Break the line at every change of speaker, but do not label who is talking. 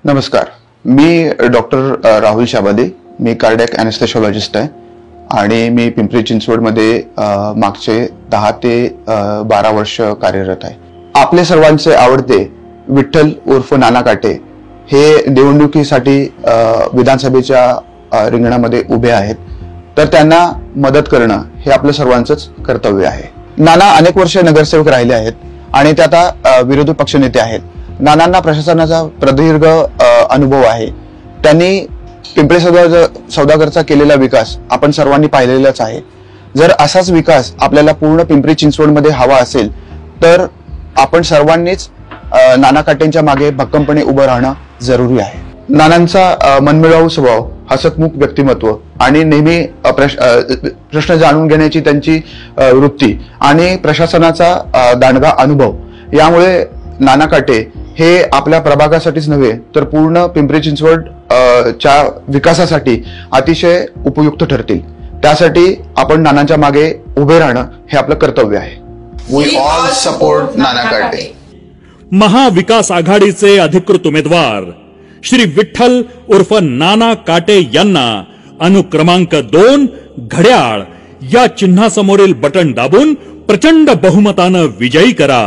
नमस्कार, मी डॉक्टर राहुल शाबादे. मी कार्डियक अॅनेस्थेशियोलॉजिस्ट आहे आणि मी पिंपरी चिंचवडमध्ये मागचे 10 ते 12 वर्ष कार्यरत आहे. आपले सर्वांचे आवडते विठ्ठल उर्फ नाना काटे हे निवडणुकीसाठी विधानसभेच्या रिंगणामध्ये उभे आहेत, तर त्यांना मदत करणं हे आपलं सर्वांचंच कर्तव्य आहे. नाना अनेक वर्ष नगरसेवक राहिले आहेत आणि ते आता विरोधी पक्षनेते आहेत. नानांना प्रशासनाचा प्रदीर्घ अनुभव आहे. त्यांनी पिंपरी सौदागरचा केलेला विकास आपण सर्वांनी पाहिलेलाच आहे. जर असाच विकास आपल्याला पूर्ण पिंपरी चिंचवडमध्ये हवा असेल तर आपण सर्वांनीच नाना काटेंच्या मागे भक्कमपणे उभं राहणं जरुरी आहे. नानांचा मनमिळावू स्वभाव, हसतमुख व्यक्तिमत्व आणि नेहमी प्रश्न जाणून घेण्याची त्यांची वृत्ती आणि प्रशासनाचा दांडगा अनुभव यामुळे नाना काटे हे आपल्या प्रभागासाठीच नव्हे तर पूर्ण पिंपरी चिंचवड च्या विकासासाठी अतिशय उपयुक्त ठरतील. त्यासाठी आपण नानांच्या मागे उभे राहणं हे आपलं कर्तव्य आहे. वी ऑल सपोर्ट नाना काटे.
महाविकास आघाडीचे अधिकृत उमेदवार श्री विठ्ठल उर्फ नाना काटे यांना अनुक्रमांक 2 घड्याळ या चिन्हासमोरील बटन दाबून प्रचंड बहुमतानं विजयी करा.